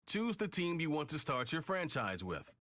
Choose the team you want to start your franchise with.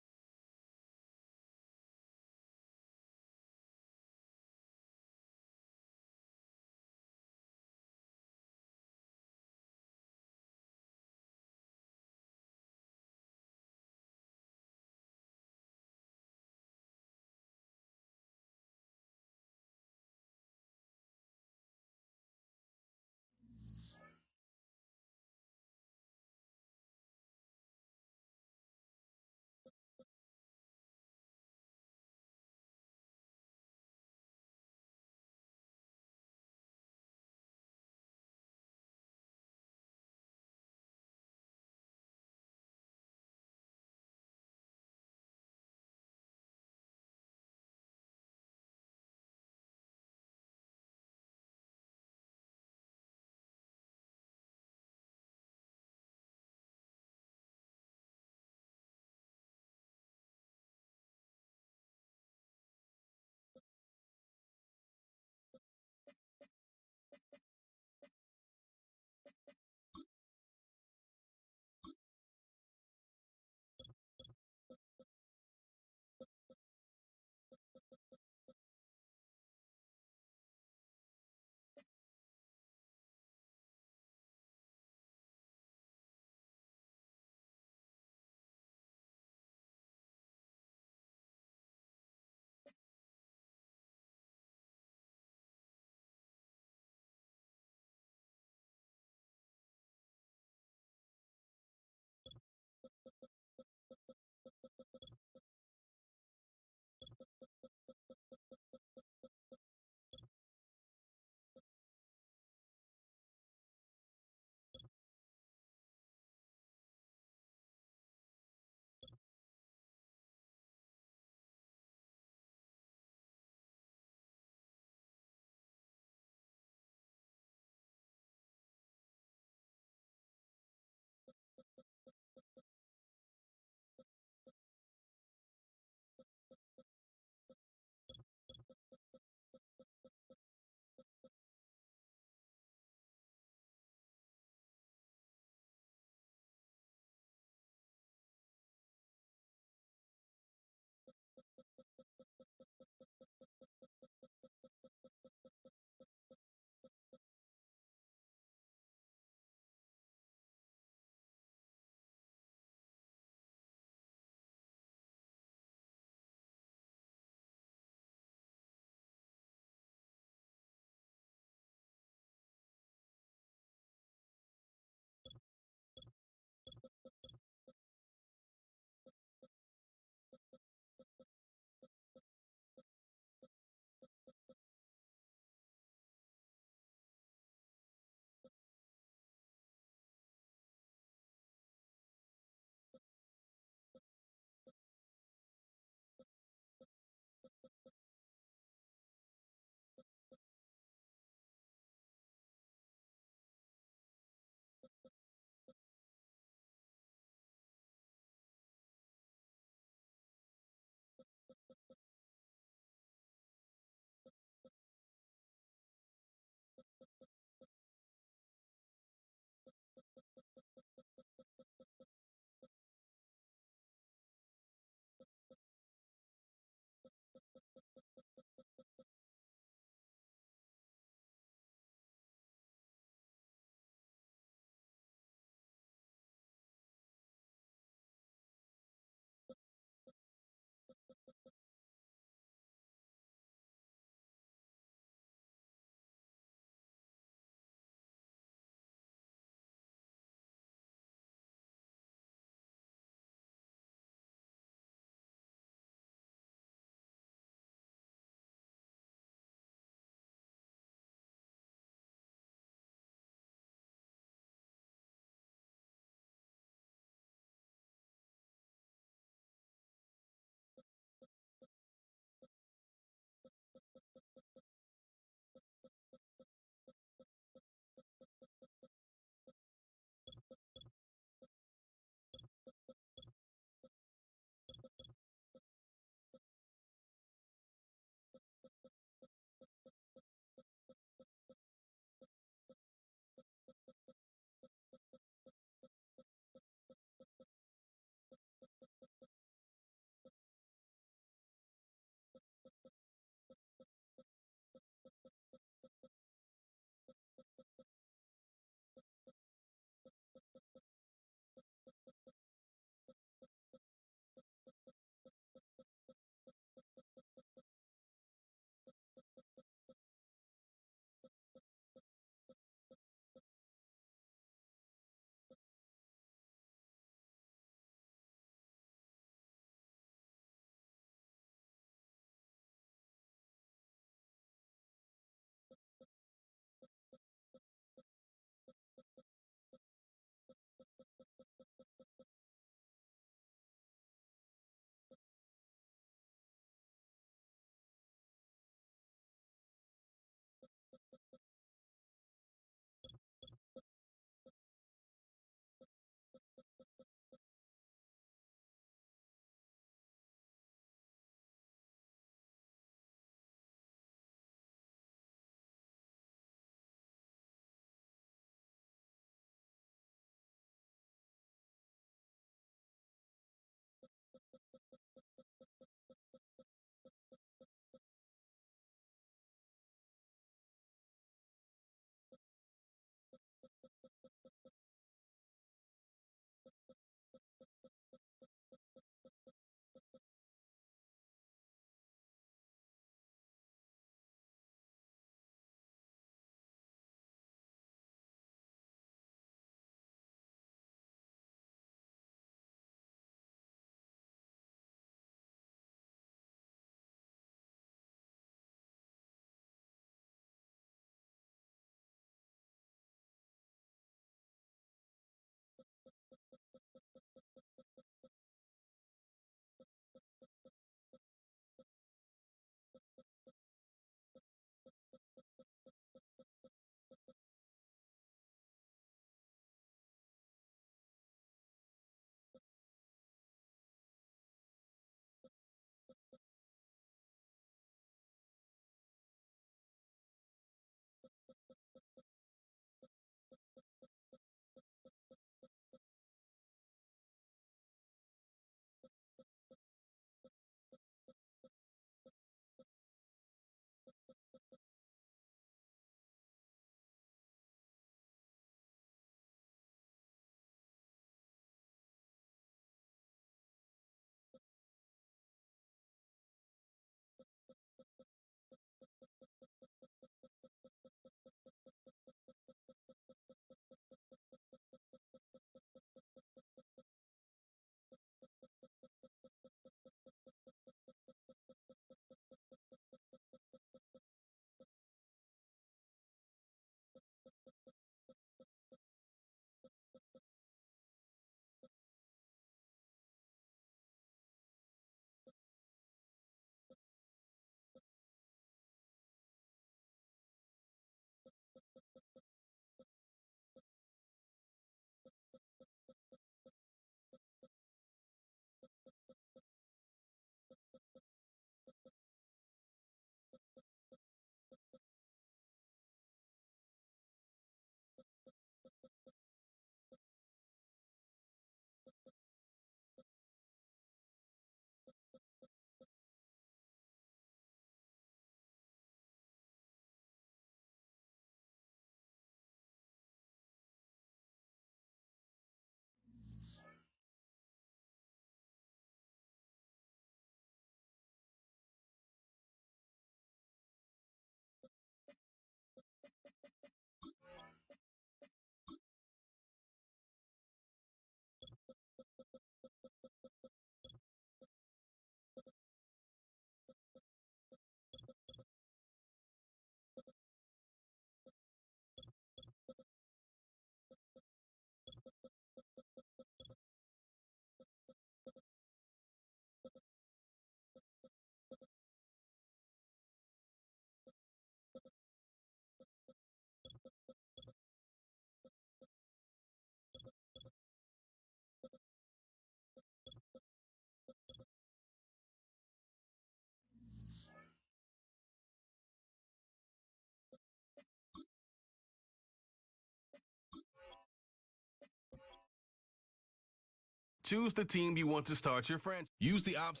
Choose the team you want to start your franchise. Use the option.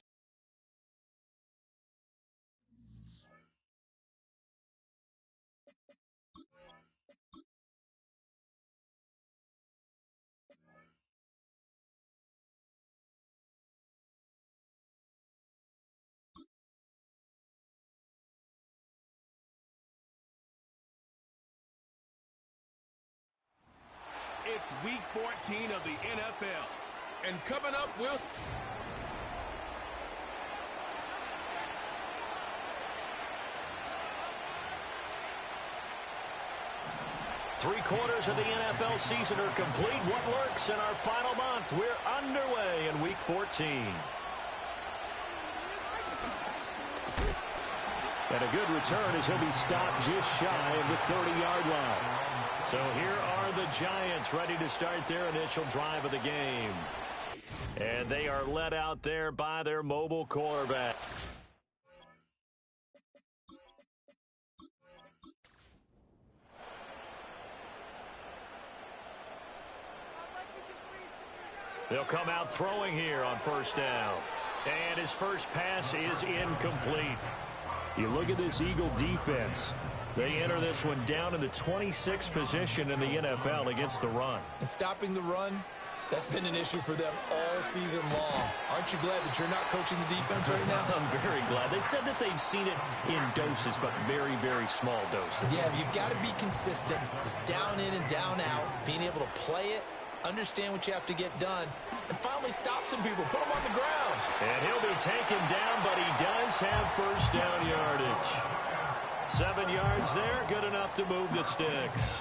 It's week 14 of the NFL. And coming up with... Three-quarters of the NFL season are complete. What lurks in our final month? We're underway in week 14. And a good return as he'll be stopped just shy of the 30-yard line. So here are the Giants ready to start their initial drive of the game. And they are led out there by their mobile quarterback. They'll come out throwing here on first down. And his first pass is incomplete. You look at this Eagle defense. They enter this one down in the 26th position in the NFL against the run. And stopping the run, that's been an issue for them all season long. Aren't you glad that you're not coaching the defense right now? I'm very glad. They said that they've seen it in doses, but very, very small doses. Yeah, you've got to be consistent. It's down in and down out, being able to play it, understand what you have to get done, and finally stop some people, put them on the ground. And he'll be taken down, but he does have first down yardage. 7 yards there, good enough to move the sticks.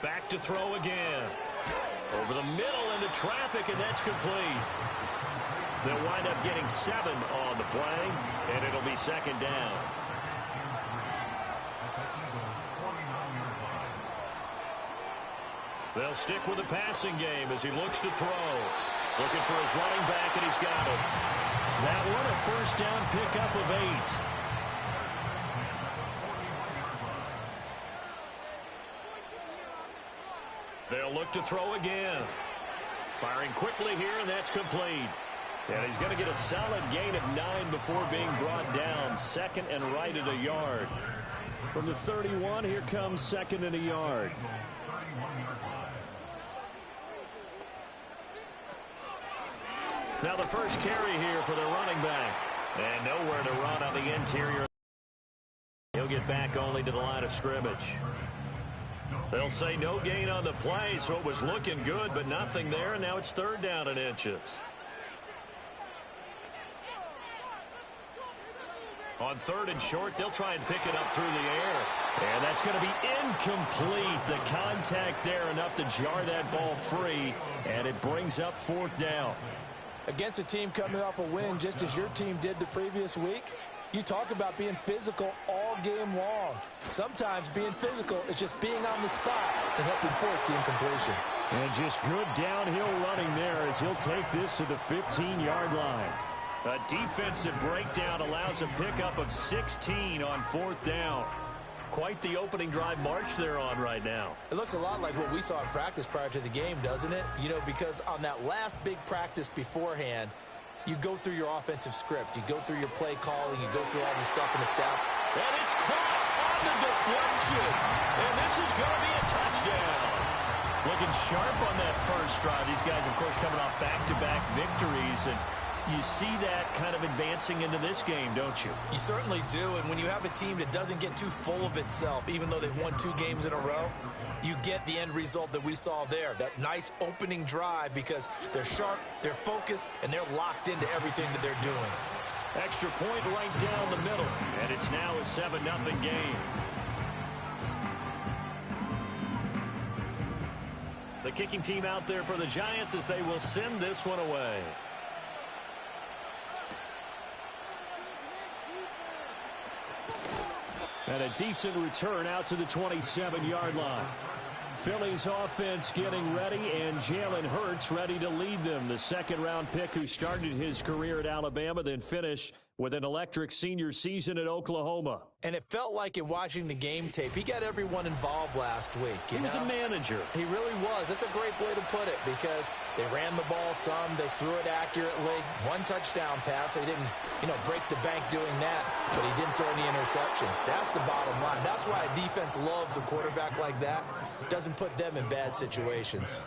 Back to throw again. Over the middle into traffic, and that's complete. They'll wind up getting 7 on the play, and it'll be second down. They'll stick with the passing game as he looks to throw. Looking for his running back, and he's got it. That one a first down pickup of 8. They'll look to throw again. Firing quickly here, and that's complete. And he's going to get a solid gain of 9 before being brought down. Second and right at a yard. From the 31, here comes second and a yard. Now the first carry here for the running back. And nowhere to run on the interior. He'll get back only to the line of scrimmage. They'll say no gain on the play, so it was looking good, but nothing there, and now it's third down and inches. On third and short, they'll try and pick it up through the air. And that's going to be incomplete. The contact there enough to jar that ball free, and it brings up fourth down. Against a team coming off a win, just as your team did the previous week, you talk about being physical all game long. Sometimes being physical is just being on the spot and helping force the incompletion. And just good downhill running there as he'll take this to the 15-yard line. A defensive breakdown allows a pickup of 16 on fourth down. Quite the opening drive march they're on right now. It looks a lot like what we saw in practice prior to the game, doesn't it? You know, because on that last big practice beforehand, you go through your offensive script. You go through your play calling. You go through all the stuff in the staff. And it's caught on the deflection. And this is going to be a touchdown. Looking sharp on that first drive. These guys, of course, coming off back-to-back victories. And you see that kind of advancing into this game, don't you? You certainly do. And when you have a team that doesn't get too full of itself, even though they've won 2 games in a row, you get the end result that we saw there. That nice opening drive because they're sharp, they're focused, and they're locked into everything that they're doing. Extra point right down the middle. And it's now a 7-0 game. The kicking team out there for the Giants as they will send this one away. And a decent return out to the 27-yard line. Philly's offense getting ready, and Jalen Hurts ready to lead them. The second-round pick who started his career at Alabama, then finished with an electric senior season at Oklahoma. And it felt like in watching the game tape, he got everyone involved last week. He was a manager. He really was. That's a great way to put it because they ran the ball some. They threw it accurately. One touchdown pass. So he didn't, break the bank doing that, but he didn't throw any interceptions. That's the bottom line. That's why a defense loves a quarterback like that. Doesn't put them in bad situations.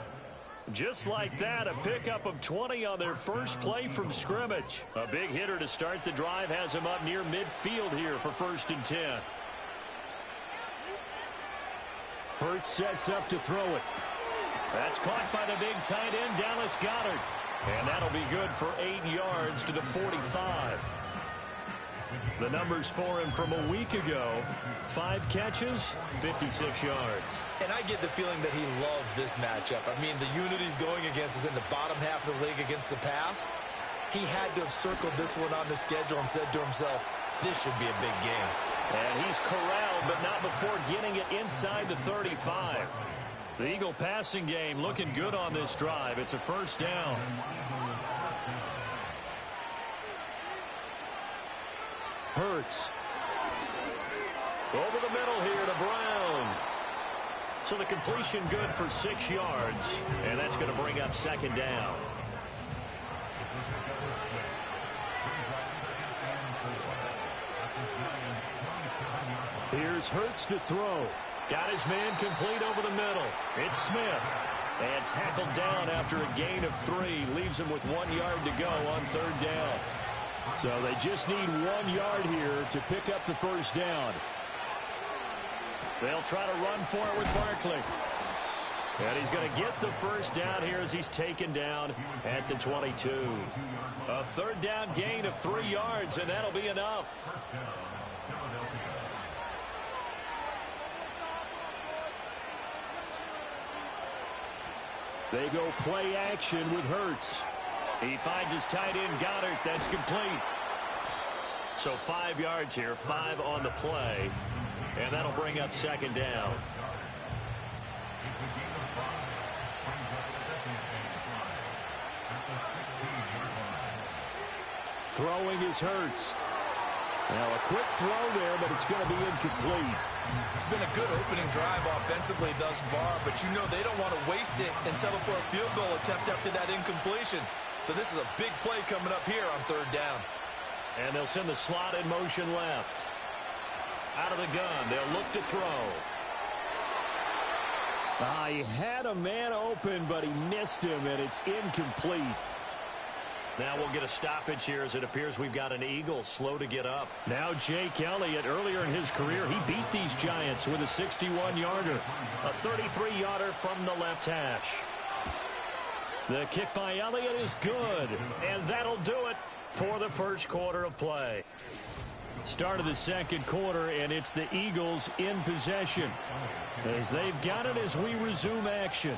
Just like that, a pickup of 20 on their first play from scrimmage. A big hitter to start the drive has him up near midfield here for 1st and 10. Hurts sets up to throw it. That's caught by the big tight end, Dallas Goedert. And that'll be good for 8 yards to the 45. The numbers for him from a week ago: 5 catches, 56 yards. And I get the feeling that he loves this matchup. I mean, the unit he's going against is in the bottom half of the league against the pass. He had to have circled this one on the schedule and said to himself, this should be a big game. And he's corralled, but not before getting it inside the 35. The Eagle passing game looking good on this drive. It's a 1st down. Hurts. Over the middle here to Brown. So the completion good for 6 yards, and that's going to bring up 2nd down. Here's Hurts to throw. Got his man complete over the middle. It's Smith. And tackled down after a gain of 3. Leaves him with 1 yard to go on 3rd down. So they just need 1 yard here to pick up the 1st down. They'll try to run for it with Barkley. And he's going to get the 1st down here as he's taken down at the 22. A 3rd down gain of 3 yards, and that'll be enough. They go play action with Hurts. He finds his tight end, Goedert. That's complete. So 5 yards here, 5 on the play. And that'll bring up 2nd down. Throwing is Hurts. Now a quick throw there, but it's going to be incomplete. It's been a good opening drive offensively thus far, but they don't want to waste it and settle for a field goal attempt after that incompletion. So this is a big play coming up here on 3rd down. And they'll send the slot in motion left. Out of the gun, they'll look to throw. He had a man open, but he missed him, and it's incomplete. Now we'll get a stoppage here as it appears we've got an Eagle slow to get up. Now Jake Elliott, earlier in his career, he beat these Giants with a 61-yarder. A 33-yarder from the left hash. The kick by Elliott is good, and that'll do it for the 1st quarter of play. Start of the 2nd quarter, and it's the Eagles in possession as they've got it as we resume action.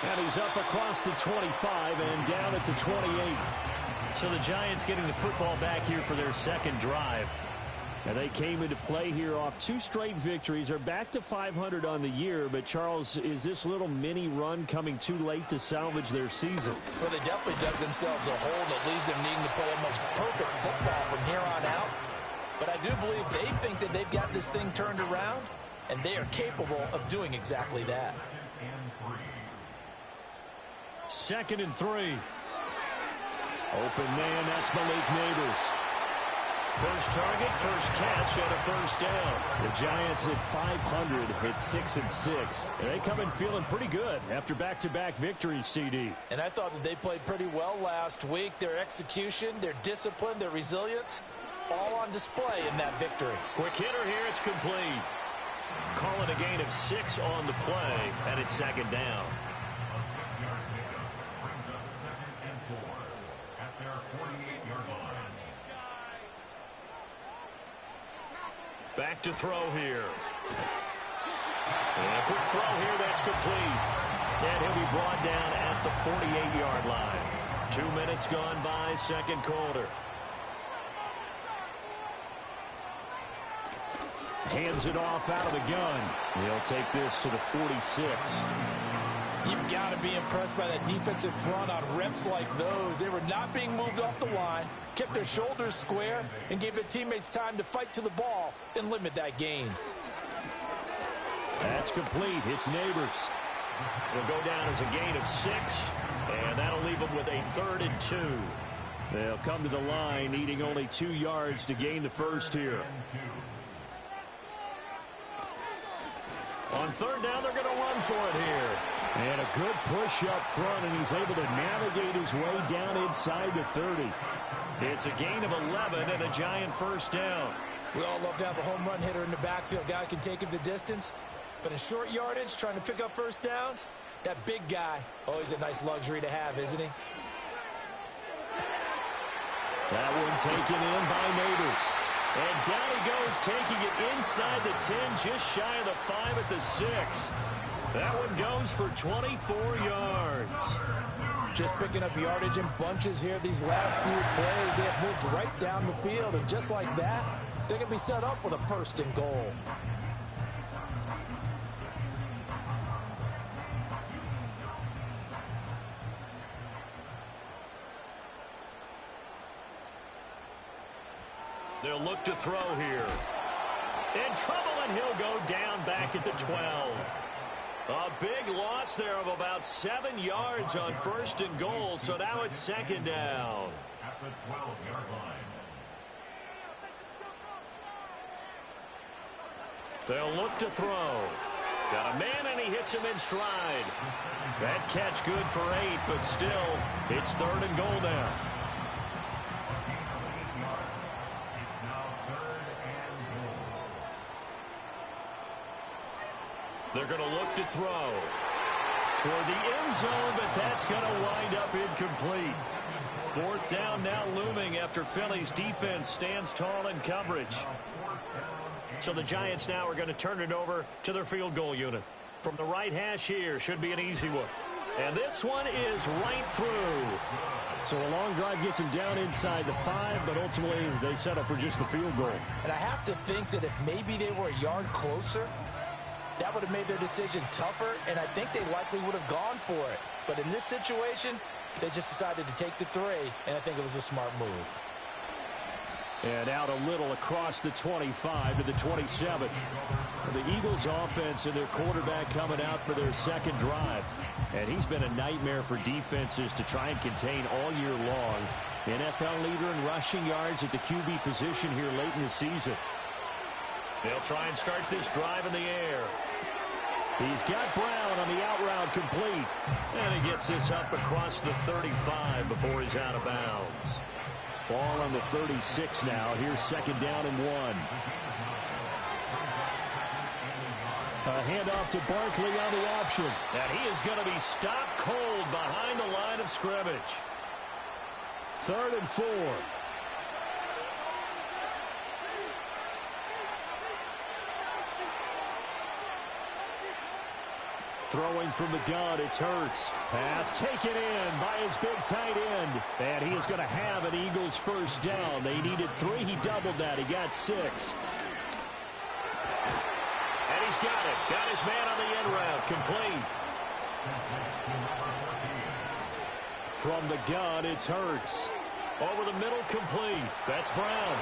And he's up across the 25 and down at the 28. So the Giants getting the football back here for their 2nd drive. And they came into play here off 2 straight victories. They're back to 500 on the year. But, Charles, is this little mini run coming too late to salvage their season? Well, they definitely dug themselves a hole that leaves them needing to play almost perfect football from here on out. But I do believe they think that they've got this thing turned around, and they are capable of doing exactly that. 2nd and 3. Open man, that's Malik Neighbors. First target, first catch, and a 1st down. The Giants at 500 hit 6-6. And they come in feeling pretty good after back-to-back victories, CD. And I thought that they played pretty well last week. Their execution, their discipline, their resilience, all on display in that victory. Quick hitter here, it's complete. Calling a gain of 6 on the play, and it's 2nd down. Back to throw here. And a quick throw here, that's complete. And he'll be brought down at the 48-yard line. 2 minutes gone by, 2nd quarter. Hands it off out of the gun. He'll take this to the 46. You've got to be impressed by that defensive front on reps like those. They were not being moved off the line, kept their shoulders square, and gave their teammates time to fight to the ball and limit that gain. That's complete. It's Neighbors. It'll go down as a gain of 6, and that'll leave them with a 3rd and 2. They'll come to the line needing only 2 yards to gain the first here. On 3rd down, they're going to run for it here. And a good push up front, and he's able to navigate his way down inside the 30. It's a gain of 11 and a giant 1st down. We all love to have a home run hitter in the backfield. Guy can take it the distance. But in short yardage, trying to pick up 1st downs, that big guy, always a nice luxury to have, isn't he? That one taken in by Neighbors. And down he goes, taking it inside the 10, just shy of the 5 at the 6. That one goes for 24 yards. Just picking up yardage in bunches here these last few plays. They have moved right down the field, and just like that, they're going to be set up with a 1st and goal. They'll look to throw here. In trouble, and he'll go down back at the 12. A big loss there of about 7 yards on 1st and goal, so now it's 2nd down. At the 12-yard line. They'll look to throw. Got a man, and he hits him in stride. That catch good for 8, but still, it's 3rd and goal now. They're going to look to throw toward the end zone, but that's going to wind up incomplete. 4th down now looming after Philly's defense stands tall in coverage. So the Giants now are going to turn it over to their field goal unit. From the right hash here, should be an easy one. And this one is right through. So a long drive gets him down inside the 5, but ultimately they settle for just the field goal. And I have to think that if maybe they were a yard closer, that would have made their decision tougher, and I think they likely would have gone for it. But in this situation, they just decided to take the 3, and I think it was a smart move. And out a little across the 25 to the 27. The Eagles offense and their quarterback coming out for their 2nd drive. And he's been a nightmare for defenses to try and contain all year long. NFL leader in rushing yards at the QB position here late in the season. They'll try and start this drive in the air. He's got Brown on the out route complete. And he gets this up across the 35 before he's out of bounds. Ball on the 36 now. Here's 2nd down and 1. A handoff to Barkley on the option. And he is going to be stopped cold behind the line of scrimmage. 3rd and 4. Throwing from the gun, it's Hurts. Pass taken in by his big tight end. And he is going to have an Eagles 1st down. They needed 3. He doubled that. He got 6. And he's got it. Got his man on the end route. Complete. From the gun, it's Hurts. Over the middle, complete. That's Brown.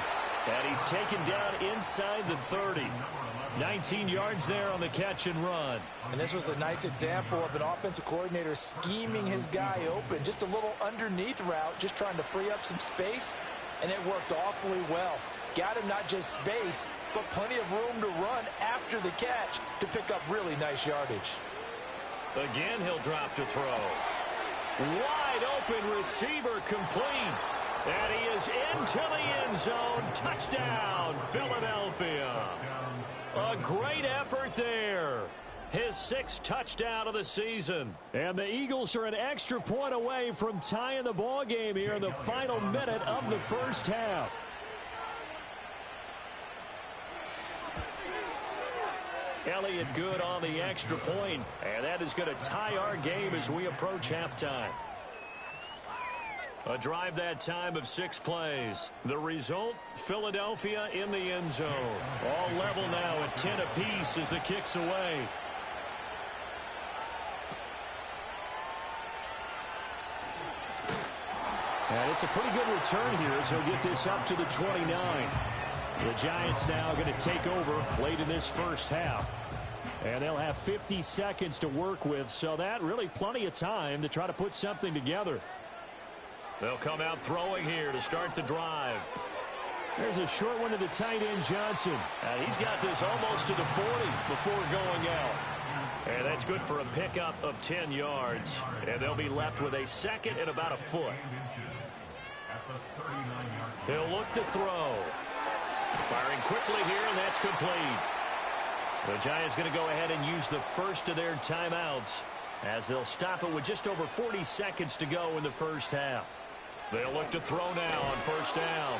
And he's taken down inside the 30. 19 yards there on the catch and run. And this was a nice example of an offensive coordinator scheming his guy open. Just a little underneath route, just trying to free up some space, and it worked awfully well. Got him not just space, but plenty of room to run after the catch to pick up really nice yardage. Again, he'll drop to throw. Wide open receiver complete. And he is into the end zone. Touchdown, Philadelphia. A great effort there. His 6th touchdown of the season. And the Eagles are an extra point away from tying the ball game here in the final minute of the 1st half. Elliott good on the extra point, and that is going to tie our game as we approach halftime. A drive that time of 6 plays. The result, Philadelphia in the end zone. All level now at 10 apiece as the kick's away. And it's a pretty good return here as he'll get this up to the 29. The Giants now going to take over late in this first half. And they'll have 50 seconds to work with, so that really plenty of time to try to put something together. They'll come out throwing here to start the drive. There's a short one to the tight end, Johnson. And he's got this almost to the 40 before going out. And that's good for a pickup of 10 yards. And they'll be left with a second and about a foot. He'll look to throw. Firing quickly here, and that's complete. The Giants going to go ahead and use the first of their timeouts as they'll stop it with just over 40 seconds to go in the first half. They'll look to throw now on first down.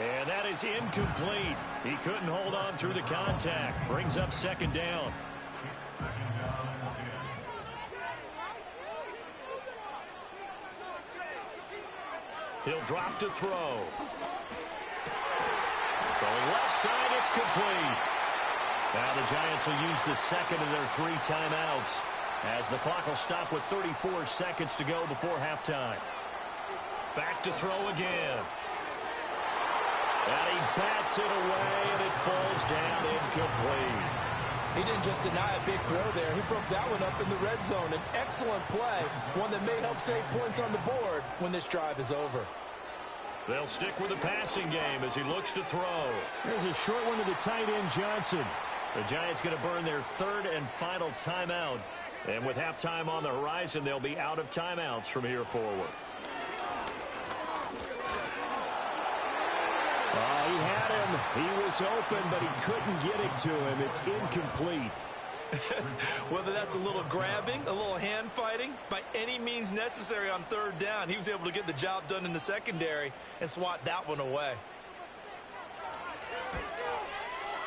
And that is incomplete. He couldn't hold on through the contact. Brings up second down. He'll drop to throw. Throwing left side, it's complete. Now the Giants will use the second of their 3 timeouts as the clock will stop with 34 seconds to go before halftime. Back to throw again. And he bats it away, and it falls down incomplete. He didn't just deny a big throw there. He broke that one up in the red zone. An excellent play, one that may help save points on the board when this drive is over. They'll stick with the passing game as he looks to throw. There's a short one to the tight end, Johnson. The Giants going to burn their 3rd and final timeout. And with halftime on the horizon, they'll be out of timeouts from here forward. He had him. He was open, but he couldn't get it to him. It's incomplete. Whether that's a little grabbing, a little hand fighting, by any means necessary on 3rd down, he was able to get the job done in the secondary and swat that one away.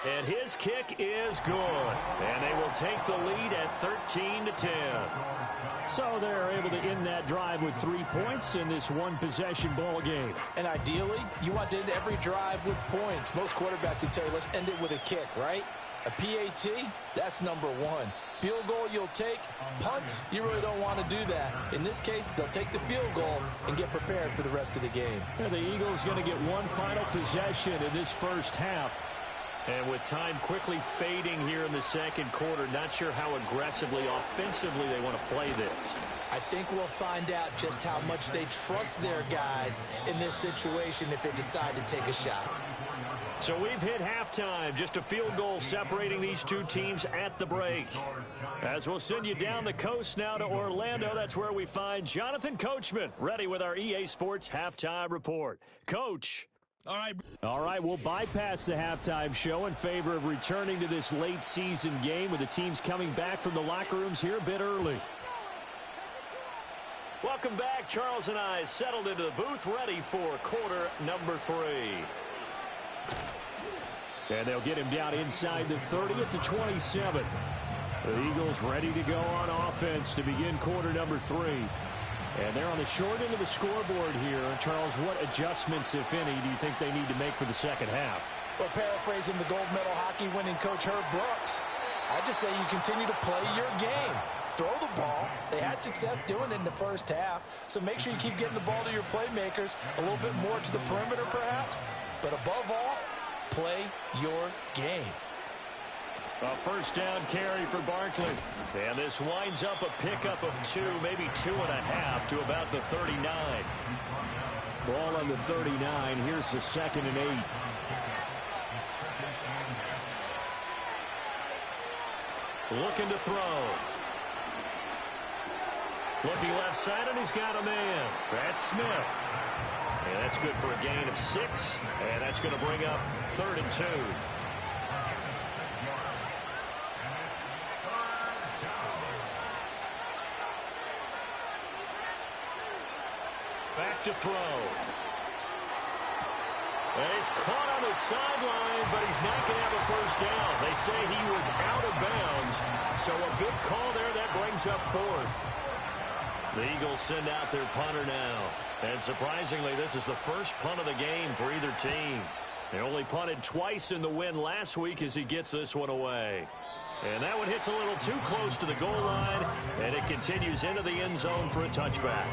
And his kick is good. And they will take the lead at 13-10. So they're able to end that drive with 3 points in this one-possession ball game. And ideally, you want to end every drive with points. Most quarterbacks would tell you, let's end it with a kick, right? A PAT, that's number 1. Field goal you'll take. Punts, you really don't want to do that. In this case, they'll take the field goal and get prepared for the rest of the game. Yeah, the Eagles going to get one final possession in this first half. And with time quickly fading here in the second quarter, not sure how aggressively, offensively they want to play this. I think we'll find out just how much they trust their guys in this situation if they decide to take a shot. So we've hit halftime, just a field goal separating these two teams at the break. As we'll send you down the coast now to Orlando, that's where we find Jonathan Coachman, ready with our EA Sports Halftime Report. Coach. All right, we'll bypass the halftime show in favor of returning to this late season game with the teams coming back from the locker rooms here a bit early. Welcome back. Charles and I settled into the booth ready for quarter number 3. And they'll get him down inside the 30 at the 27. The Eagles ready to go on offense to begin quarter number 3. And they're on the short end of the scoreboard here. Charles, what adjustments, if any, do you think they need to make for the second half? Well, paraphrasing the gold medal hockey winning coach Herb Brooks, I just say you continue to play your game. Throw the ball. They had success doing it in the first half, so make sure you keep getting the ball to your playmakers, a little bit more to the perimeter perhaps, but above all, play your game. A first down carry for Barkley. And this winds up a pickup of 2, maybe 2.5 to about the 39. Ball on the 39. Here's the 2nd and 8. Looking to throw. Looking left side, and he's got a man. That's Smith. And that's good for a gain of 6. And that's going to bring up 3rd and 2. Back to throw. And he's caught on the sideline, but he's not going to have a first down. They say he was out of bounds, so a big call there that brings up 4th. The Eagles send out their punter now. And surprisingly, this is the first punt of the game for either team. They only punted twice in the win last week as he gets this one away. And that one hits a little too close to the goal line, and it continues into the end zone for a touchback.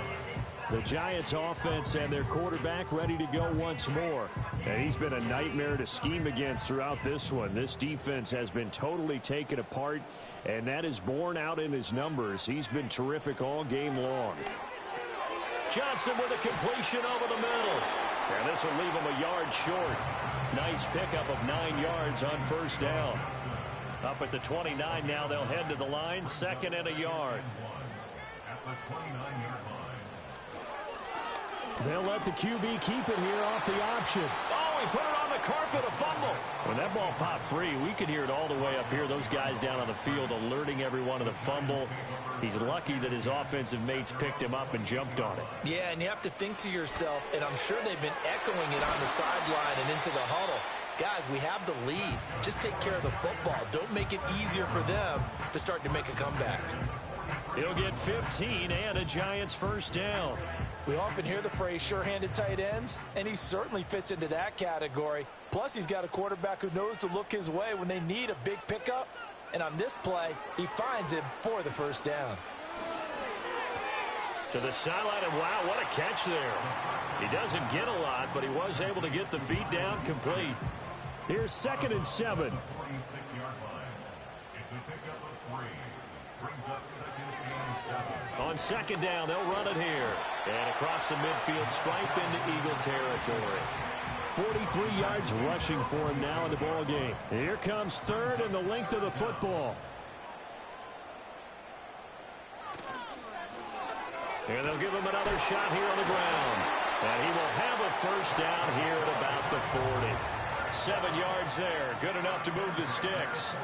The Giants offense and their quarterback ready to go once more. And he's been a nightmare to scheme against throughout this one. This defense has been totally taken apart, and that is borne out in his numbers. He's been terrific all game long. Johnson with a completion over the middle. And this will leave him a yard short. Nice pickup of 9 yards on first down. Up at the 29 now, they'll head to the line, 2nd and a yard. At the 29-yard line. They'll let the QB keep it here off the option. Oh, he put it on the carpet, a fumble. When that ball popped free, we could hear it all the way up here. Those guys down on the field alerting everyone of the fumble. He's lucky that his offensive mates picked him up and jumped on it. Yeah, and you have to think to yourself, and I'm sure they've been echoing it on the sideline and into the huddle. Guys, we have the lead. Just take care of the football. Don't make it easier for them to start to make a comeback. He'll get 15 and a Giants first down. We often hear the phrase sure-handed tight ends, and he certainly fits into that category. Plus, he's got a quarterback who knows to look his way when they need a big pickup. And on this play, he finds him for the first down. To the sideline, and wow, what a catch there. He doesn't get a lot, but he was able to get the feet down complete. Here's 2nd and 7. 46-yard line. It's a pickup of 3. Brings up 2nd and 7. On 2nd down, they'll run it here. And across the midfield, stripe into Eagle territory. 43 yards rushing for him now in the ball game. Here comes 3rd and the length of the football. And they'll give him another shot here on the ground. And he will have a first down here at about the 40. 7 yards there. Good enough to move the sticks.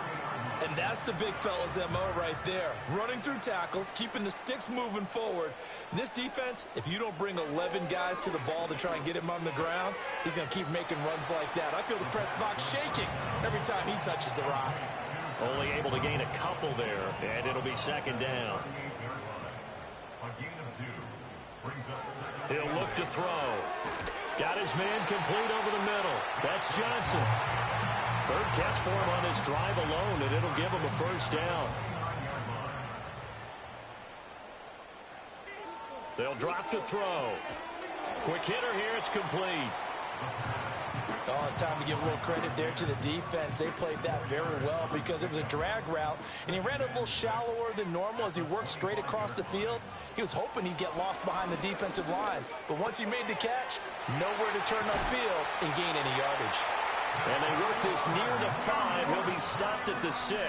And that's the big fella's MO right there. Running through tackles, keeping the sticks moving forward. This defense, if you don't bring 11 guys to the ball to try and get him on the ground, he's going to keep making runs like that. I feel the press box shaking every time he touches the rock. Only able to gain a couple there, and it'll be 2nd down. A gain of 2. Brings up 2nd. He'll look to throw. Got his man complete over the middle. That's Johnson. 3rd catch for him on this drive alone, and it'll give him a first down. They'll drop to throw. Quick hitter here, it's complete. Oh, it's time to give a little credit there to the defense. They played that very well because it was a drag route, and he ran a little shallower than normal as he worked straight across the field. He was hoping he'd get lost behind the defensive line, but once he made the catch, nowhere to turn upfield and gain any yardage. And they work this near the 5. He'll be stopped at the 6.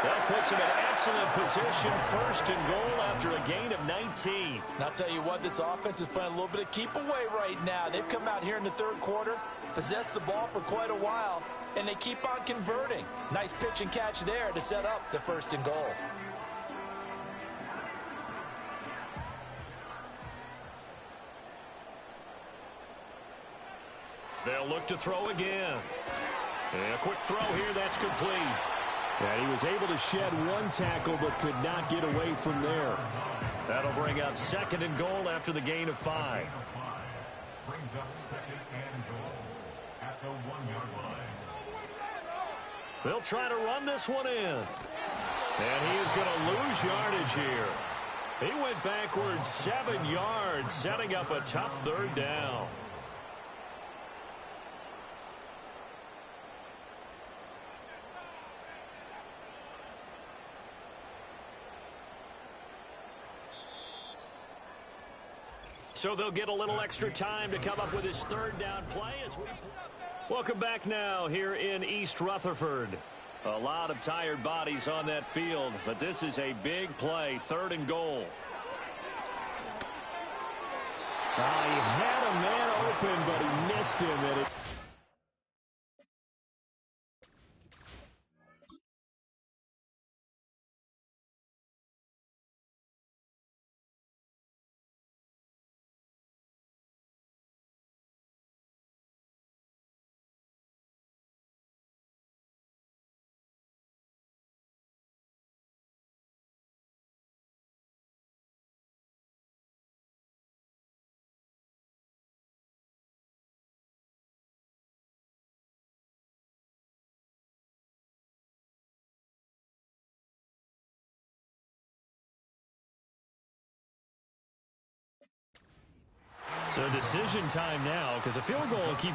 That puts him in excellent position, 1st and goal after a gain of 19. And I'll tell you what, this offense is playing a little bit of keep away right now. They've come out here in the 3rd quarter, possessed the ball for quite a while, and they keep on converting. Nice pitch and catch there to set up the 1st and goal. They'll look to throw again. And a quick throw here, that's complete. And he was able to shed 1 tackle, but could not get away from there. That'll bring up 2nd and goal after the gain of 5. Brings up 2nd and goal at the 1-yard line. They'll try to run this one in. And he is going to lose yardage here. He went backwards 7 yards, setting up a tough 3rd down. So they'll get a little extra time to come up with his 3rd down play as we... Welcome back now here in East Rutherford. A lot of tired bodies on that field, but this is a big play, 3rd and goal. He had a man open, but he missed him. And it So decision time now, because a field goal will keep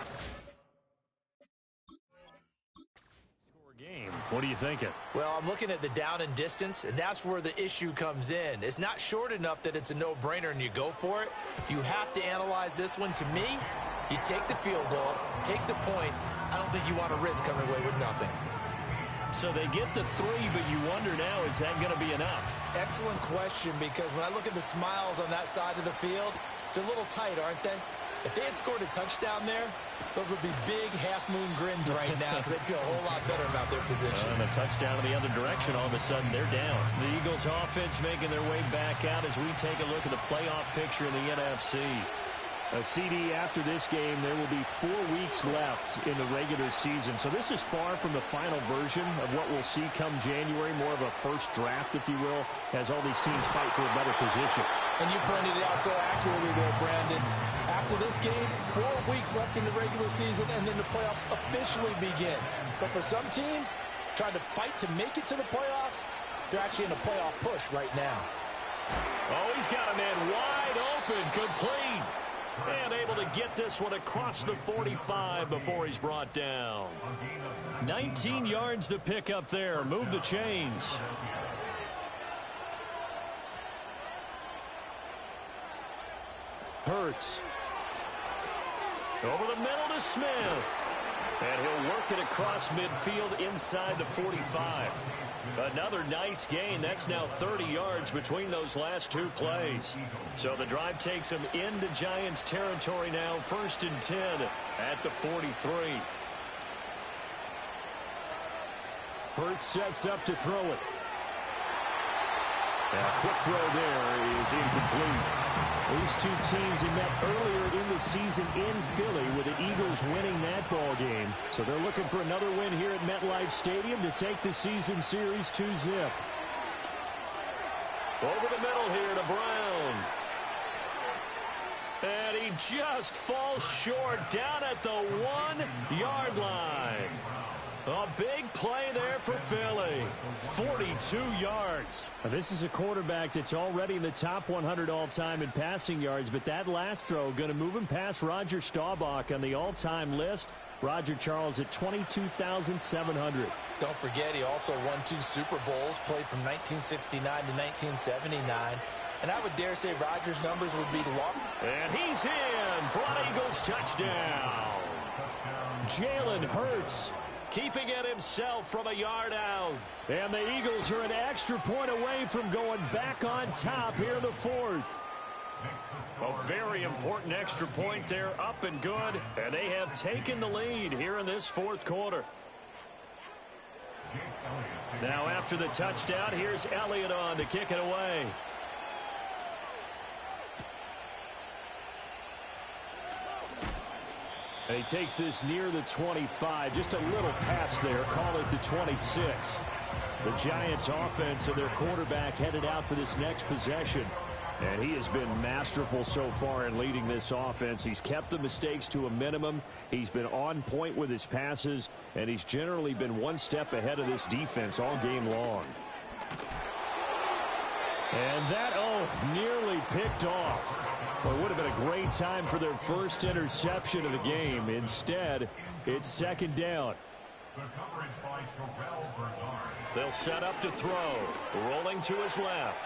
game. What are you thinking? Well, I'm looking at the down and distance, and that's where the issue comes in. It's not short enough that it's a no-brainer and you go for it. You have to analyze this one. To me, you take the field goal, take the points. I don't think you want to risk coming away with nothing. So they get the 3, but you wonder now, is that going to be enough? Excellent question, because when I look at the smiles on that side of the field, they're a little tight, aren't they? If they had scored a touchdown there, those would be big half-moon grins right now because they'd feel a whole lot better about their position. And a touchdown in the other direction, all of a sudden they're down. The Eagles offense making their way back out as we take a look at the playoff picture in the NFC. A CD after this game, there will be 4 weeks left in the regular season. So this is far from the final version of what we'll see come January, more of a first draft, if you will, as all these teams fight for a better position. And you pointed it out so accurately there, Brandon. After this game, 4 weeks left in the regular season, and then the playoffs officially begin. But for some teams, trying to fight to make it to the playoffs, they're actually in a playoff push right now. Oh, he's got a man wide open, complete. And able to get this one across the 45 before he's brought down. 19 yards to pick up there. Move the chains. Hurts. Over the middle to Smith. And he'll work it across midfield inside the 45. Another nice gain. That's now 30 yards between those last 2 plays. So the drive takes him into Giants territory now. 1st and 10 at the 43. Hurts sets up to throw it. And a quick throw there is incomplete. These 2 teams had met earlier in the season in Philly with the Eagles winning that ball game. So they're looking for another win here at MetLife Stadium to take the season series 2-zip. Over the middle here to Brown. And he just falls short down at the 1-yard line. A big play there for Philly. 42 yards. Now, this is a quarterback that's already in the top 100 all-time in passing yards, but that last throw going to move him past Roger Staubach on the all-time list. Roger Charles at 22,700. Don't forget, he also won 2 Super Bowls, played from 1969 to 1979. And I would dare say Roger's numbers would be long. And he's in for an Eagles touchdown. Jalen Hurts keeping it himself from a yard out. And the Eagles are an extra point away from going back on top here in the 4th. A very important extra point there, up and good. And they have taken the lead here in this 4th quarter. Now after the touchdown, here's Elliott on to kick it away. And he takes this near the 25. Just a little pass there. Call it the 26. The Giants offense and their quarterback headed out for this next possession. And he has been masterful so far in leading this offense. He's kept the mistakes to a minimum. He's been on point with his passes. And he's generally been one step ahead of this defense all game long. And that, nearly picked off. Well, it would have been a great time for their first interception of the game. Instead, it's 2nd down. They'll set up to throw. Rolling to his left.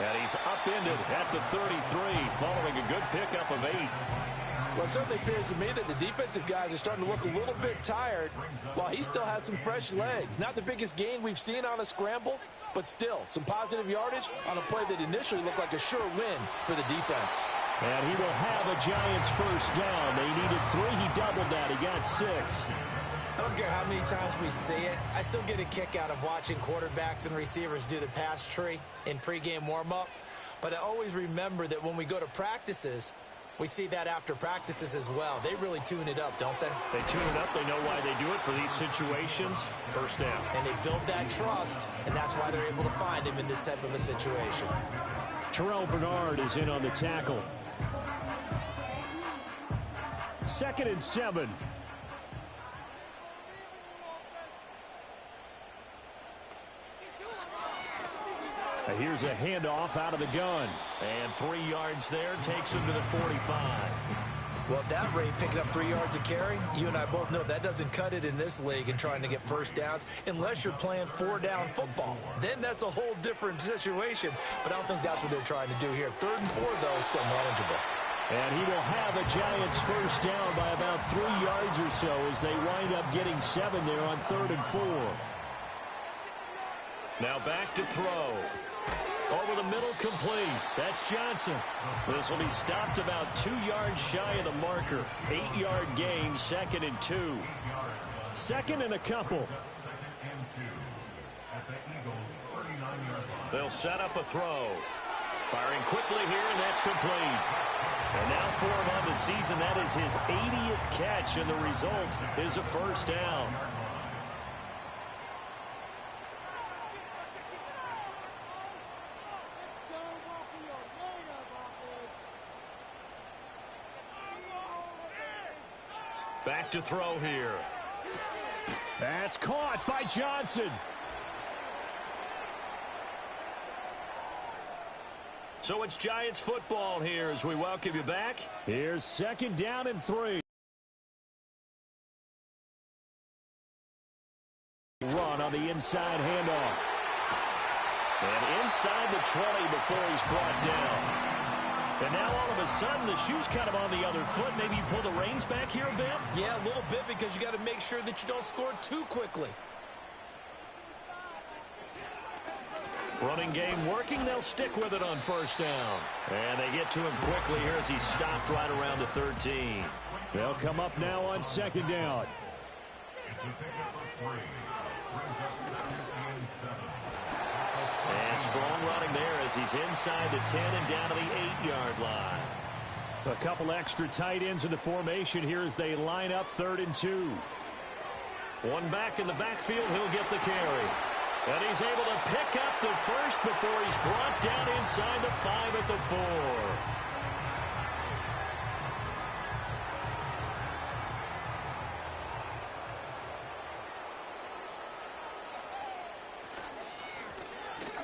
And he's upended at the 33, following a good pickup of 8. Well, it certainly appears to me that the defensive guys are starting to look a little bit tired while he still has some fresh legs. Not the biggest gain we've seen on a scramble, but still some positive yardage on a play that initially looked like a sure win for the defense. And he will have a Giants first down. They needed 3. He doubled that. He got 6. I don't care how many times we see it. I still get a kick out of watching quarterbacks and receivers do the pass tree in pregame warm-up. But I always remember that when we go to practices, we see that after practices as well. They really tune it up, don't they? They tune it up. They know why they do it for these situations. First down. And they build that trust, and that's why they're able to find him in this type of a situation. Terrell Bernard is in on the tackle. 2nd and 7. Here's a handoff out of the gun. And 3 yards there takes him to the 45. Well, at that rate, picking up 3 yards a carry, you and I both know that doesn't cut it in this league and trying to get first downs unless you're playing 4-down football. Then that's a whole different situation, but I don't think that's what they're trying to do here. 3rd and 4, though, is still manageable. And he will have a Giants first down by about 3 yards or so as they wind up getting 7 there on 3rd and 4. Now back to throw. Over the middle, complete. That's Johnson. This will be stopped about 2 yards shy of the marker. 8-yard gain, 2nd and 2. 2nd and a couple. They'll set up a throw. Firing quickly here, and that's complete. And now for him on the season, that is his 80th catch, and the result is a first down. Back to throw here. That's caught by Johnson. So it's Giants football here as we welcome you back. Here's 2nd down and 3. Run on the inside handoff. And inside the 20 before he's brought down. And now all of a sudden the shoe's kind of on the other foot. Maybe you pull the reins back here a bit? Yeah, a little bit because you got to make sure that you don't score too quickly. Running game working. They'll stick with it on first down. And they get to him quickly here as he stopped right around the 13. They'll come up now on 2nd down. And strong running there as he's inside the 10 and down to the 8-yard line. A couple extra tight ends in the formation here as they line up 3rd and 2. One back in the backfield. He'll get the carry. And he's able to pick up the first before he's brought down inside the 5 at the 4.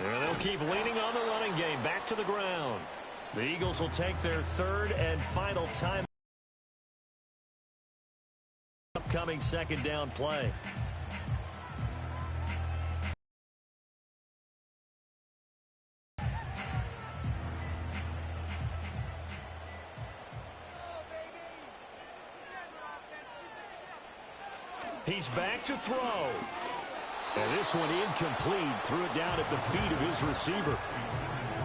And they'll keep leaning on the running game. Back to the ground. The Eagles will take their 3rd and final time. Upcoming 2nd down play. He's back to throw. And this one incomplete. Threw it down at the feet of his receiver.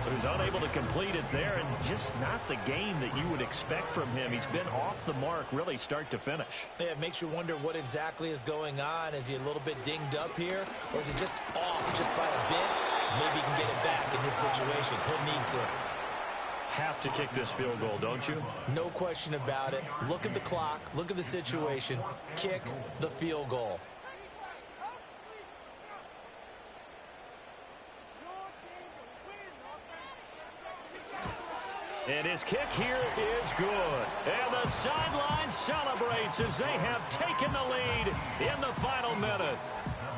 So he's unable to complete it there, and just not the game that you would expect from him. He's been off the mark really start to finish. Yeah, it makes you wonder what exactly is going on. Is he a little bit dinged up here, or is it just off just by a bit? Maybe he can get it back in this situation. He'll need to. Have to kick this field goal, don't you? No question about it. Look at the clock. Look at the situation. Kick the field goal. And his kick here is good. And the sideline celebrates as they have taken the lead in the final minute.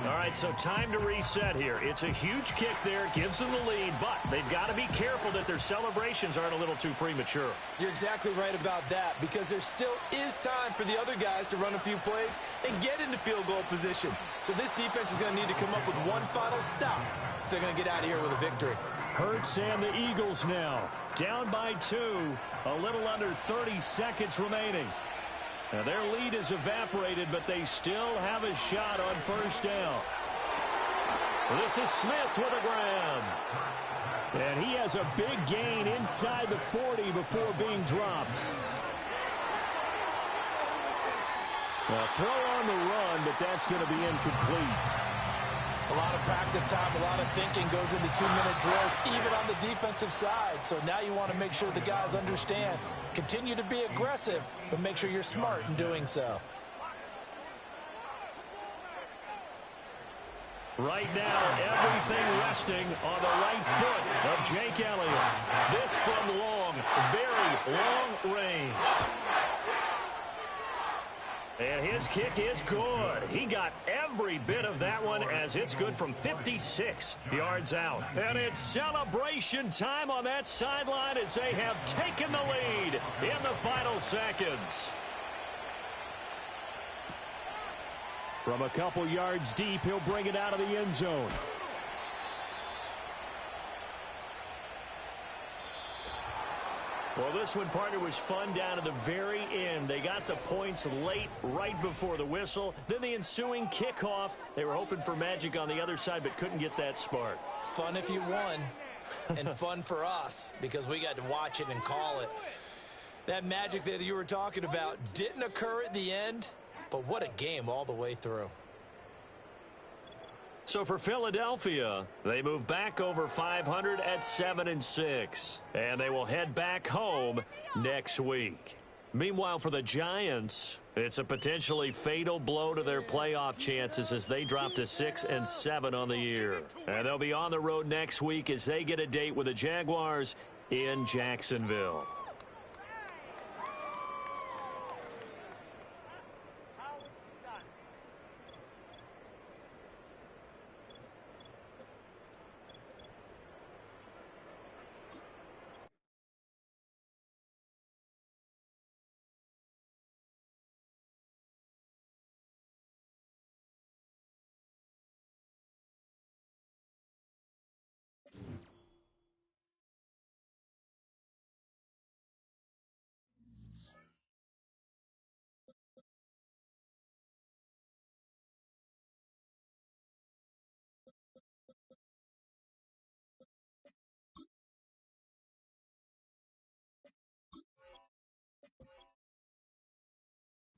All right, so time to reset here. It's a huge kick there, gives them the lead, but they've got to be careful that their celebrations aren't a little too premature. You're exactly right about that, because there still is time for the other guys to run a few plays and get into field goal position. So this defense is going to need to come up with one final stop if they're going to get out of here with a victory. Hurts and the Eagles now down by 2, a little under 30 seconds remaining. Now their lead is evaporated, but they still have a shot on first down. This is Smith with a grab. And he has a big gain inside the 40 before being dropped. Now throw on the run, but that's going to be incomplete. A lot of practice time, a lot of thinking goes into 2-minute drills, even on the defensive side. So now you want to make sure the guys understand. Continue to be aggressive, but make sure you're smart in doing so. Right now, everything resting on the right foot of Jake Elliott. This from long, very long range. And his kick is good. He got every bit of that one as it's good from 56 yards out. And it's celebration time on that sideline as they have taken the lead in the final seconds. From a couple yards deep, he'll bring it out of the end zone. Well, this one, partner, was fun down to the very end. They got the points late, right before the whistle. Then the ensuing kickoff. They were hoping for magic on the other side, but couldn't get that spark. Fun if you won, and fun for us because we got to watch it and call it. That magic that you were talking about didn't occur at the end, but what a game all the way through. So for Philadelphia, they move back over 500 at 7-6, and they will head back home next week. Meanwhile, for the Giants, it's a potentially fatal blow to their playoff chances as they drop to 6-7 on the year. And they'll be on the road next week as they get a date with the Jaguars in Jacksonville.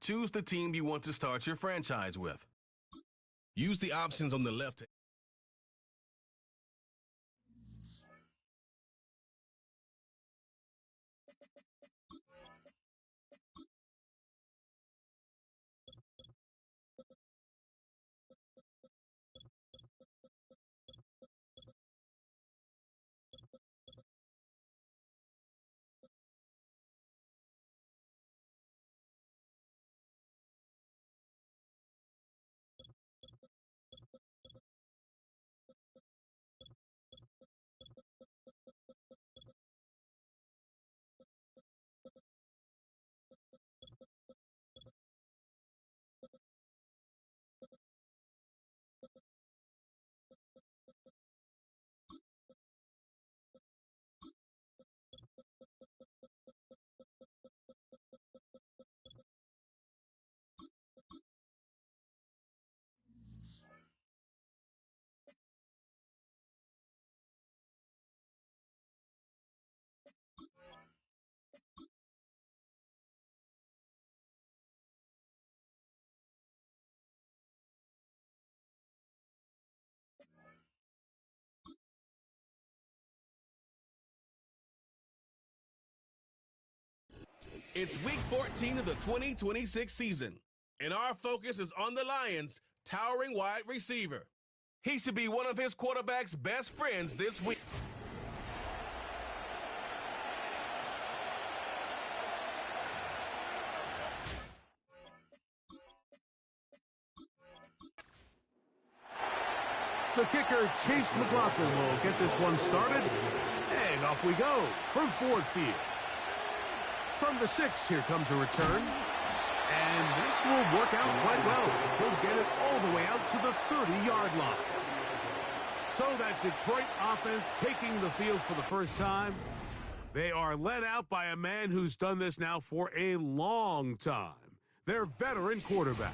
Choose the team you want to start your franchise with. Use the options on the left. It's week 14 of the 2026 season, and our focus is on the Lions' towering wide receiver. He should be one of his quarterback's best friends this week. The kicker, Chase McLaughlin, will get this one started. And off we go from Ford Field. From the 6, here comes a return. And this will work out quite well. He'll get it all the way out to the 30-yard line. So that Detroit offense taking the field for the first time. They are led out by a man who's done this now for a long time. Their veteran quarterback.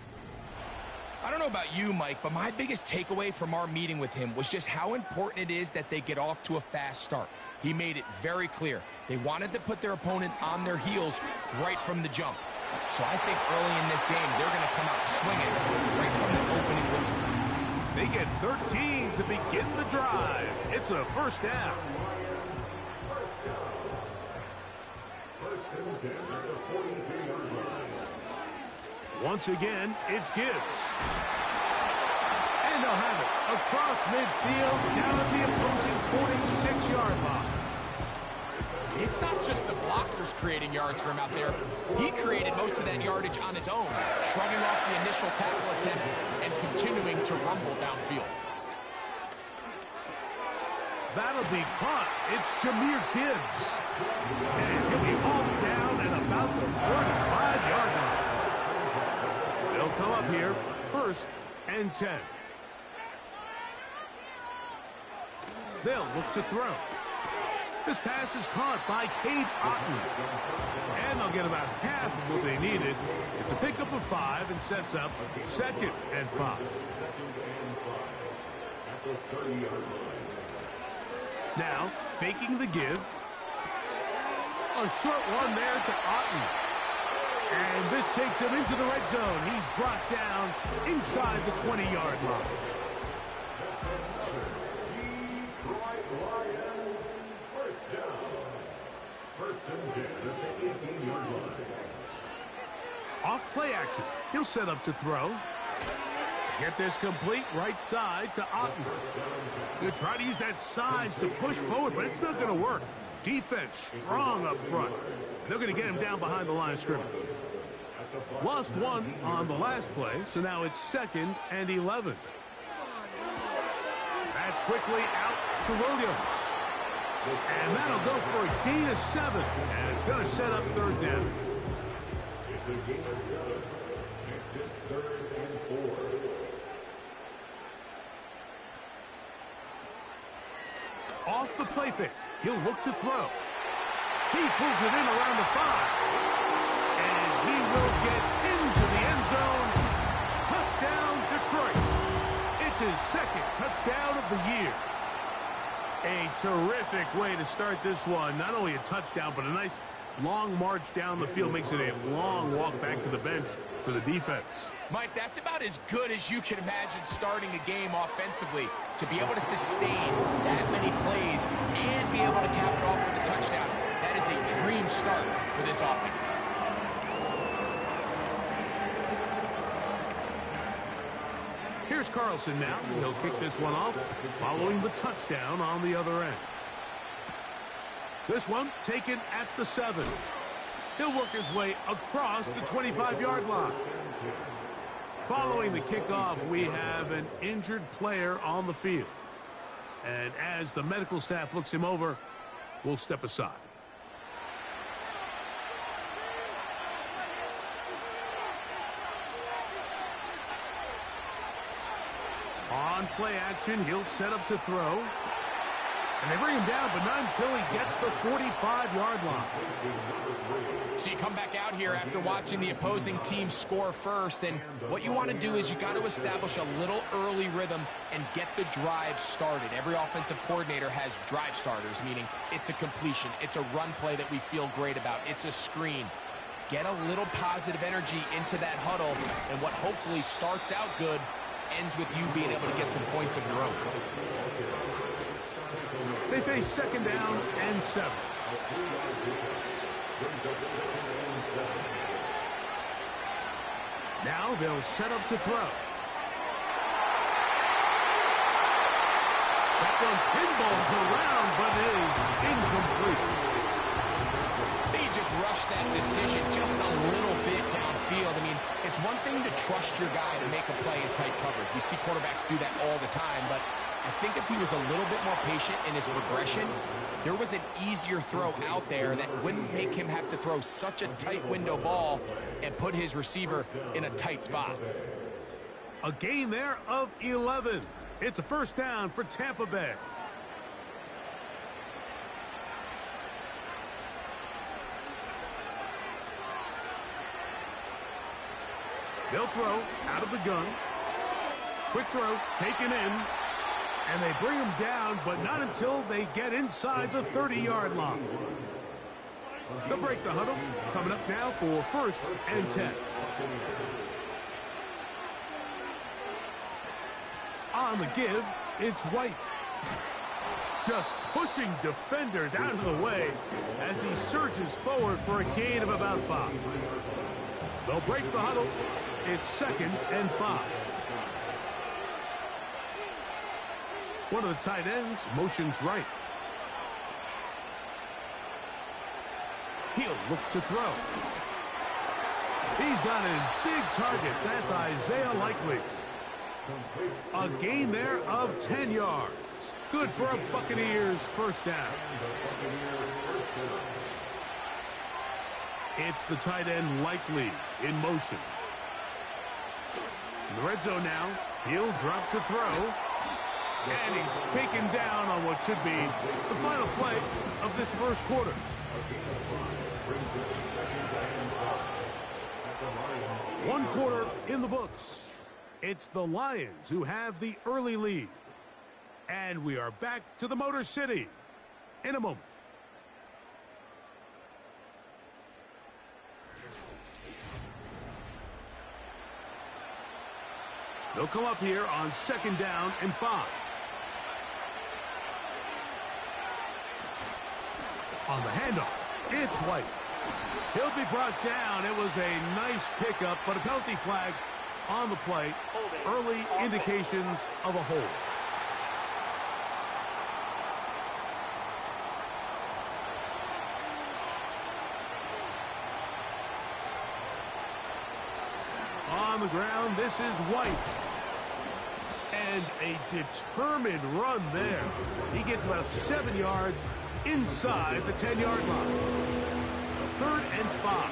I don't know about you, Mike, but my biggest takeaway from our meeting with him was just how important it is that they get off to a fast start. He made it very clear. They wanted to put their opponent on their heels right from the jump. So I think early in this game, they're going to come out swinging right from the opening whistle. They get 13 to begin the drive. It's a first down. First and 10 at the 42-yard line. Once again, it's Gibbs. And they'll have it across midfield down at the opposing 46-yard line. it's not just the blockers creating yards for him out there. He created most of that yardage on his own, shrugging off the initial tackle attempt and continuing to rumble downfield. That'll be caught. It's Jahmyr Gibbs. And he'll be hauled down at about the 45-yard line. They'll come up here, 1st and 10. They'll look to throw. This pass is caught by Cade Otton. And they'll get about half of what they needed. It's a pickup of 5 and sets up 2nd and 5. Now, faking the give. A short one there to Otton. And this takes him into the red zone. He's brought down inside the 20-yard line. Off play action. He'll set up to throw. Get this complete right side to Otton. He'll try to use that size to push forward, but it's not going to work. Defense strong up front. They're going to get him down behind the line of scrimmage. Lost 1 on the last play, so now it's 2nd and 11. That's quickly out to Williams. And that'll go for a gain of 7. And it's going to set up 3rd down. It's a gain of 7. Makes it 3rd and 4. Off the play fake. He'll look to throw. He pulls it in around the 5. And he will get into the end zone. Touchdown, Detroit. It's his 2nd touchdown of the year. A terrific way to start this one. Not only a touchdown, but a nice long march down the field. Makes it a long walk back to the bench for the defense. Mike, that's about as good as you can imagine starting a game offensively. To be able to sustain that many plays and be able to cap it off with a touchdown, that is a dream start for this offense. Here's Carlson now. He'll kick this one off following the touchdown on the other end. This one taken at the 7. He'll work his way across the 25-yard line. Following the kickoff, we have an injured player on the field. And as the medical staff looks him over, we'll step aside. On play action, he'll set up to throw. And they bring him down, but not until he gets the 45-yard line. So you come back out here after watching the opposing team score first, and what you want to do is you got to establish a little early rhythm and get the drive started. Every offensive coordinator has drive starters, meaning it's a completion, it's a run play that we feel great about, it's a screen. Get a little positive energy into that huddle, and what hopefully starts out good ends with you being able to get some points of your own. They face 2nd down and 7. Now they'll set up to throw. That one pinballs around, but is incomplete. They just rushed that decision just a little bit downfield. I mean, it's one thing to trust your guy to make a play in tight coverage. We see quarterbacks do that all the time, but I think if he was a little bit more patient in his progression, there was an easier throw out there that wouldn't make him have to throw such a tight window ball and put his receiver in a tight spot. A gain there of 11. It's a 1st down for Tampa Bay. They'll throw out of the gun. Quick throw taken in. And they bring him down, but not until they get inside the 30-yard line. They'll break the huddle. Coming up now for 1st and 10. On the give, it's White. Just pushing defenders out of the way as he surges forward for a gain of about 5. They'll break the huddle. It's 2nd and 5. One of the tight ends motions right. He'll look to throw. He's got his big target. That's Isaiah Likely. A gain there of 10 yards. Good for a Buccaneers first down. It's the tight end Likely in motion. In the red zone now. He'll drop to throw. And he's taken down on what should be the final play of this first quarter. One quarter in the books. It's the Lions who have the early lead. And we are back to the Motor City in a moment. They'll come up here on 2nd down and 5. On the handoff, it's White. He'll be brought down. It was a nice pickup, but a penalty flag on the play. Early indications of a hold. On the ground, this is White. And a determined run there. He gets about 7 yards inside the 10-yard line. 3rd and 5.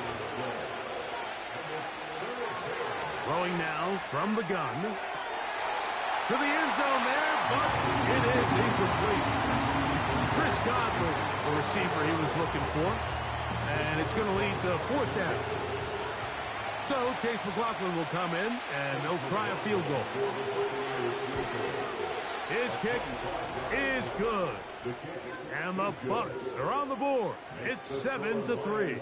Throwing now from the gun. To the end zone there, but it is incomplete. Chris Godwin, the receiver he was looking for. And it's going to lead to 4th down. So Chase McLaughlin will come in, and they'll try a field goal. His kick is good. And the Bucks are on the board. It's 7-3.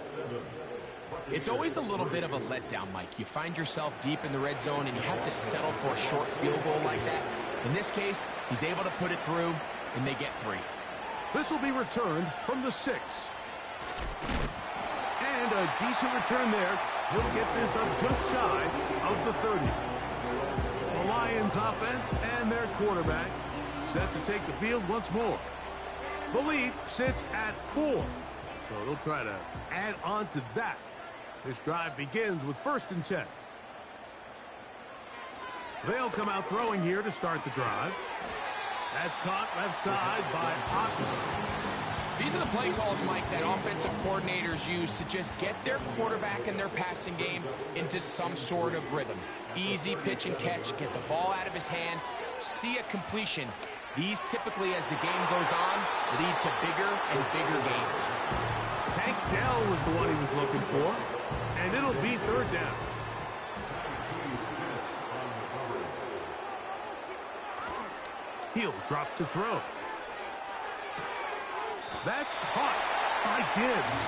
It's always a little bit of a letdown, Mike. You find yourself deep in the red zone, and you have to settle for a short field goal like that. In this case, he's able to put it through, and they get 3. This will be returned from the 6. And a decent return there. He'll get this up just shy of the 30. The Lions offense and their quarterback set to take the field once more. The lead sits at 4. So they'll try to add on to that. This drive begins with 1st and 10. They'll come out throwing here to start the drive. That's caught left side by Otten. These are the play calls, Mike, that offensive coordinators use to just get their quarterback and their passing game into some sort of rhythm. Easy pitch and catch, get the ball out of his hand, see a completion. These typically, as the game goes on, lead to bigger and bigger gains. Tank Dell was the one he was looking for, and it'll be 3rd down. He'll drop to throw. That's caught by Gibbs.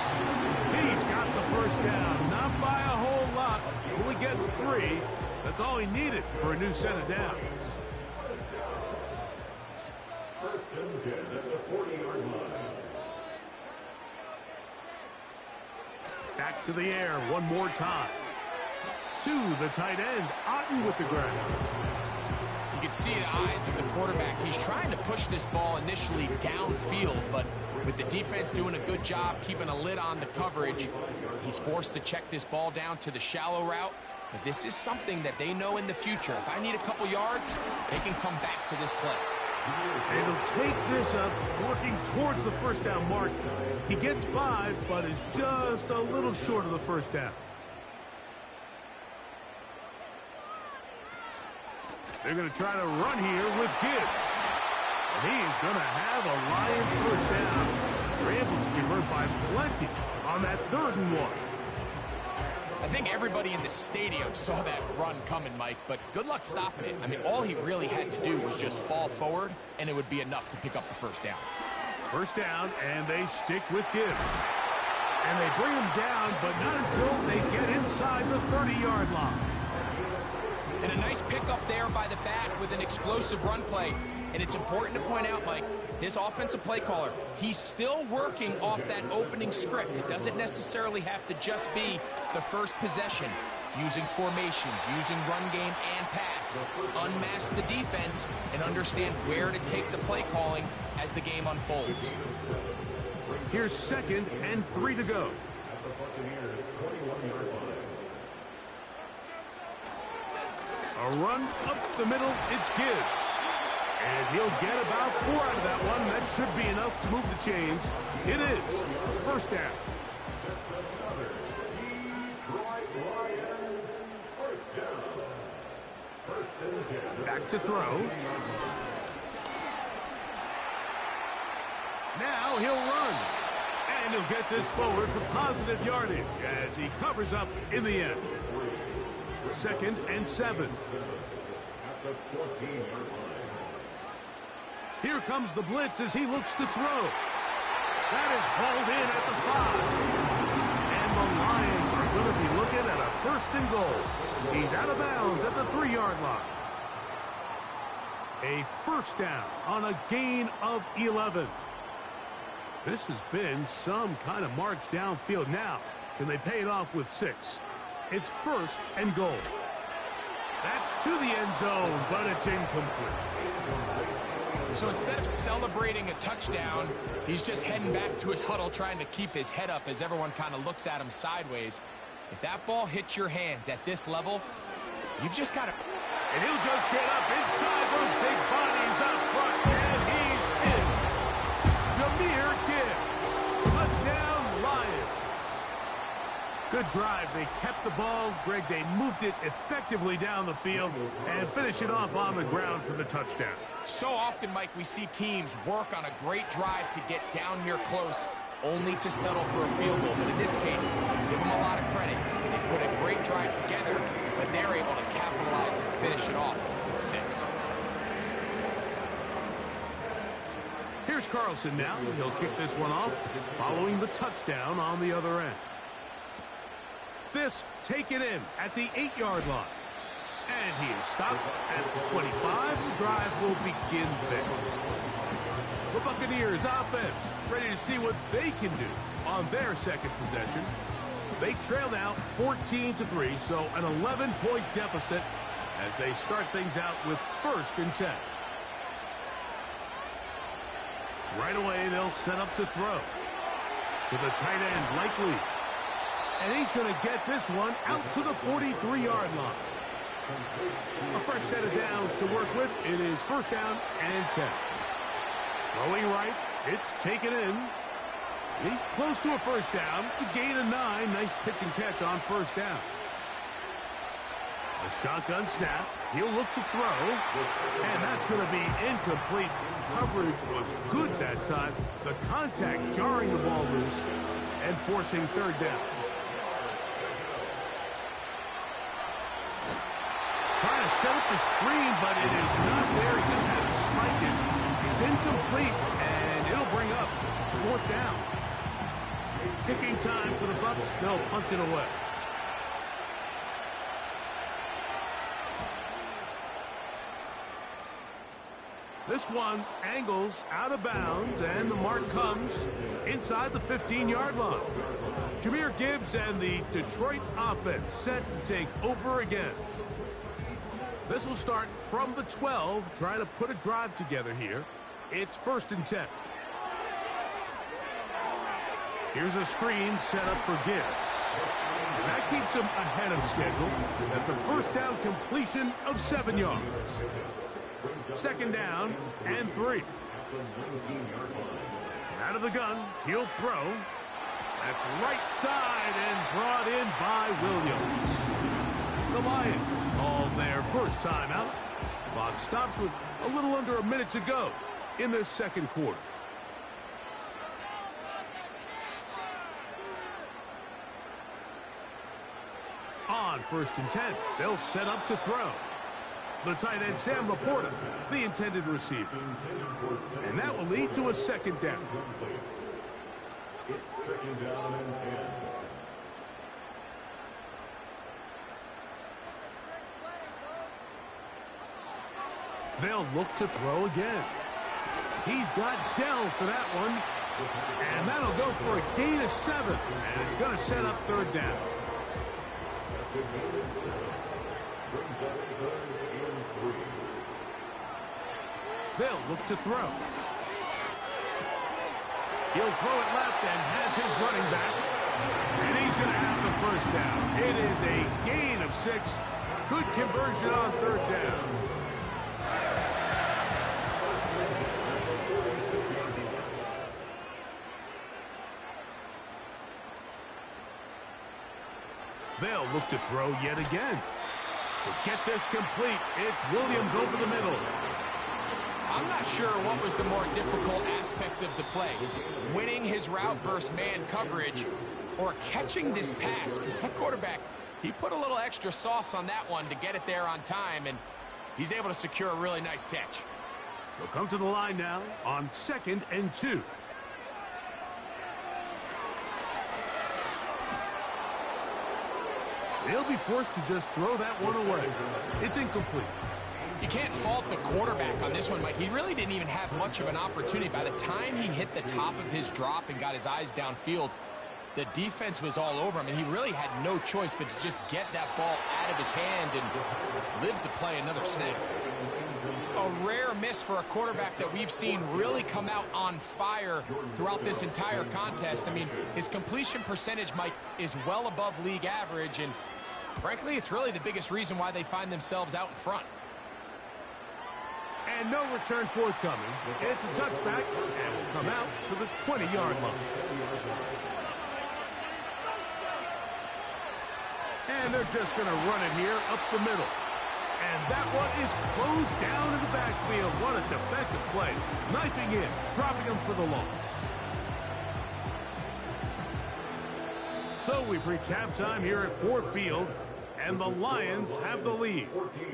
He's got the first down, not by a whole lot. Only gets 3. That's all he needed for a new set of downs. 1st and 10 at the 40-yard line. Back to the air one more time. To the tight end, Otten with the ground. You can see the eyes of the quarterback. He's trying to push this ball initially downfield, but with the defense doing a good job keeping a lid on the coverage, he's forced to check this ball down to the shallow route. But this is something that they know in the future. If I need a couple yards, they can come back to this play. And he'll take this up, working towards the 1st down mark. He gets 5, but is just a little short of the 1st down. They're going to try to run here with Gibbs. And he's going to have a Lions 1st down. They're able to convert by plenty on that 3rd and 1. I think everybody in the stadium saw that run coming, Mike, but good luck stopping it. I mean, all he really had to do was just fall forward, and it would be enough to pick up the 1st down. 1st down, and they stick with Gibbs. And they bring him down, but not until they get inside the 30-yard line. And a nice pickup there by the back with an explosive run play. And it's important to point out, Mike, his offensive play caller, he's still working off that opening script. It doesn't necessarily have to just be the first possession. Using formations, using run game and pass. Unmask the defense and understand where to take the play calling as the game unfolds. Here's 2nd and 3 to go. at the Buccaneers' 21-yard line. A run up the middle, it's Gibbs. And he'll get about 4 out of that one. That should be enough to move the chains. It is first down. Back to throw. Now he'll run. And he'll get this forward for positive yardage as he covers up in the end. 2nd and 7. Here comes the blitz as he looks to throw. That is hauled in at the 5. And the Lions are going to be looking at a 1st and goal. He's out of bounds at the 3-yard line. A first down on a gain of 11. This has been some kind of march downfield. Now, can they pay it off with 6? It's 1st and goal. That's to the end zone, but it's incomplete. So instead of celebrating a touchdown, he's just heading back to his huddle trying to keep his head up as everyone kind of looks at him sideways. If that ball hits your hands at this level, you've just got to... And he'll just get up inside those big bodies up front, and he's in. Jahmyr Gibbs. Touchdown, Lions. Good drive. They kept the ball. Greg, they moved it effectively down the field and finish it off on the ground for the touchdown. So often, Mike, we see teams work on a great drive to get down here close, only to settle for a field goal. But in this case, give them a lot of credit. They put a great drive together, but they're able to capitalize and finish it off with 6. Here's Carlson now. He'll kick this one off following the touchdown on the other end. This taken in at the 8-yard line. And he is stopped at the 25. The drive will begin there. The Buccaneers offense ready to see what they can do on their 2nd possession. They trail now 14-3, so an 11-point deficit as they start things out with 1st and 10. Right away, they'll set up to throw. To the tight end, Likely. And he's going to get this one out to the 43-yard line. A fresh set of downs to work with. It is 1st down and 10. Throwing right. It's taken in. He's close to a 1st down to gain a 9. Nice pitch and catch on 1st down. A shotgun snap. He'll look to throw. And that's going to be incomplete. Coverage was good that time. The contact jarring the ball loose and forcing 3rd down. Trying to set up the screen, but it is not there. He just had to spike it. It's incomplete, and it'll bring up 4th down. Kicking time for the Bucs. They'll punt it away. This one angles out of bounds, and the mark comes inside the 15-yard line. Jahmyr Gibbs and the Detroit offense set to take over again. This will start from the 12, trying to put a drive together here. It's 1st and 10. Here's a screen set up for Gibbs. And that keeps him ahead of schedule. That's a 1st down completion of 7 yards. 2nd down and 3. Out of the gun, he'll throw. That's right side and brought in by Williams. The Lions call their 1st timeout. Clock stops with a little under a minute to go in this 2nd quarter. On 1st and 10, they'll set up to throw. The tight end, Sam Laporta, the intended receiver. And that will lead to a 2nd down. It's 2nd down and 10. They'll look to throw again. He's got Dell for that one. And that'll go for a gain of 7. And it's going to set up 3rd down. They'll look to throw. He'll throw it left and has his running back And he's going to have the first down. It is a gain of 6. Good conversion on third down. They'll look to throw yet again. To get this complete, it's Williams over the middle. I'm not sure what was the more difficult aspect of the play. Winning his route versus man coverage or catching this pass, because that quarterback, he put a little extra sauce on that one to get it there on time, and he's able to secure a really nice catch. They'll come to the line now on 2nd and 2. They'll be forced to just throw that one away. It's incomplete. You can't fault the quarterback on this one, Mike. He really didn't even have much of an opportunity. By the time he hit the top of his drop and got his eyes downfield, the defense was all over him, and he really had no choice but to just get that ball out of his hand and live to play another snap. A rare miss for a quarterback that we've seen really come out on fire throughout this entire contest. I mean, his completion percentage, Mike, is well above league average, and frankly, it's really the biggest reason why they find themselves out in front. And no return forthcoming. It's a touchback, and will come out to the 20-yard line. And they're just going to run it here up the middle. And that one is closed down in the backfield. What a defensive play. Knifing in, dropping him for the loss. So we've reached halftime here at Ford Field, and the Lions have the lead.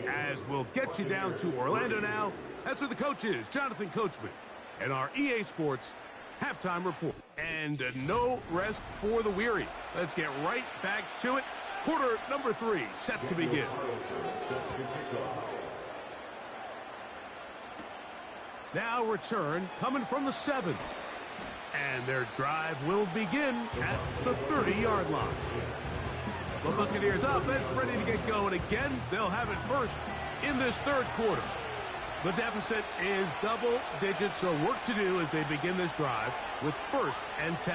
As we'll get you down to Orlando now, that's where the coach is, Jonathan Coachman, and our EA Sports halftime report. And no rest for the weary. Let's get right back to it. Quarter number 3 set to begin. Now return coming from the 7. And their drive will begin at the 30-yard line. The Buccaneers offense ready to get going again. They'll have it first in this third quarter. The deficit is double digits, so work to do as they begin this drive with 1st and 10.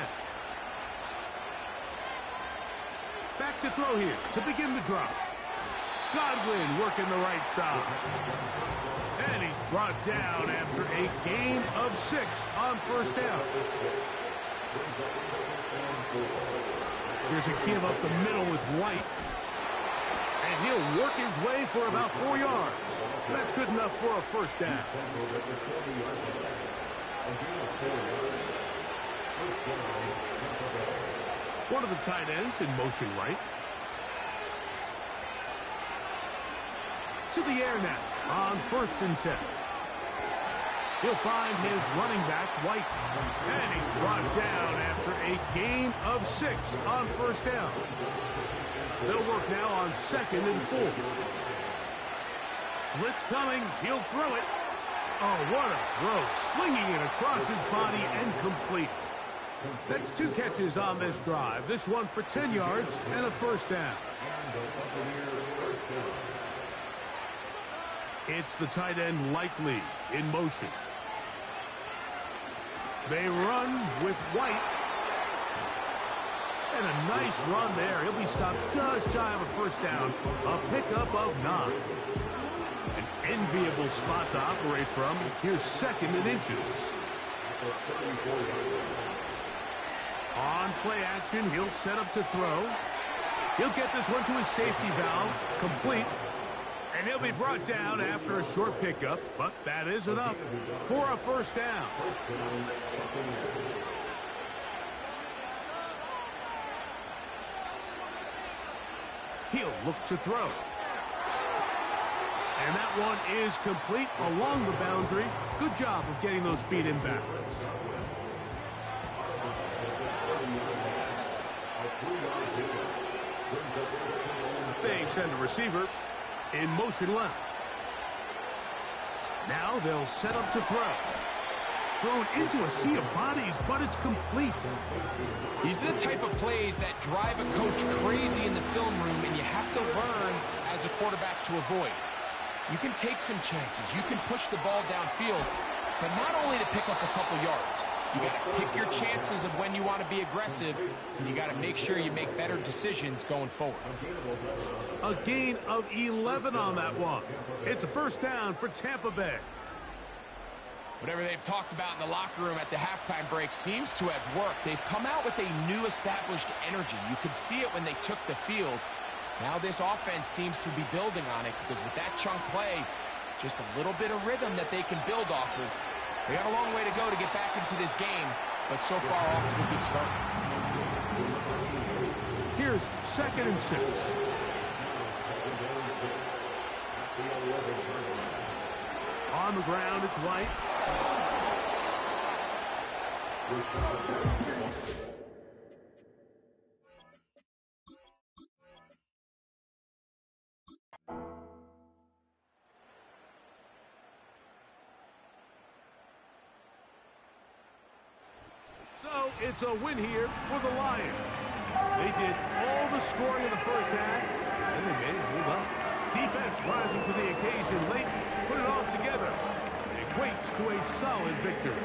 Back to throw here to begin the drive. Godwin working the right side. And he's brought down after a gain of 6 on 1st down. Here's a give up the middle with White. And he'll work his way for about 4 yards. That's good enough for a 1st down. One of the tight ends in motion right. To the air now on 1st and 10. He'll find his running back, White. And he's brought down after a gain of 6 on 1st down. They'll work now on 2nd and 4. Blitz coming. He'll throw it. Oh, what a throw. Slinging it across his body and complete. That's 2 catches on this drive. This one for 10 yards and a 1st down. It's the tight end Likely in motion. They run with White. And a nice run there. He'll be stopped just shy of a 1st down. A pickup of 9. An enviable spot to operate from. Here's 2nd and inches. On play action, he'll set up to throw. He'll get this one to his safety valve. Complete. And he'll be brought down after a short pickup, but that is enough for a 1st down. He'll look to throw. And that one is complete along the boundary. Good job of getting those feet in bounds. They send a receiver in motion left. Now they'll set up to throw. Thrown into a sea of bodies, but it's complete. These are the type of plays that drive a coach crazy in the film room, and you have to learn as a quarterback to avoid. You can take some chances. You can push the ball downfield, but not only to pick up a couple yards. You got to pick your chances of when you want to be aggressive, and you got to make sure you make better decisions going forward. A gain of 11 on that one. It's a first down for Tampa Bay. Whatever they've talked about in the locker room at the halftime break seems to have worked. They've come out with a new established energy. You could see it when they took the field. Now this offense seems to be building on it because with that chunk play, just a little bit of rhythm that they can build off of. They got a long way to go to get back into this game, but so far off to a good start. Here's 2nd and 6. On the ground, it's White. So it's a win here for the Lions. They did all the scoring in the first half, and they made it hold up. Defense rising to the occasion late, put it all together. It equates to a solid victory.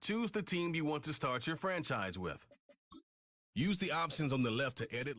Choose the team you want to start your franchise with. Use the options on the left to edit.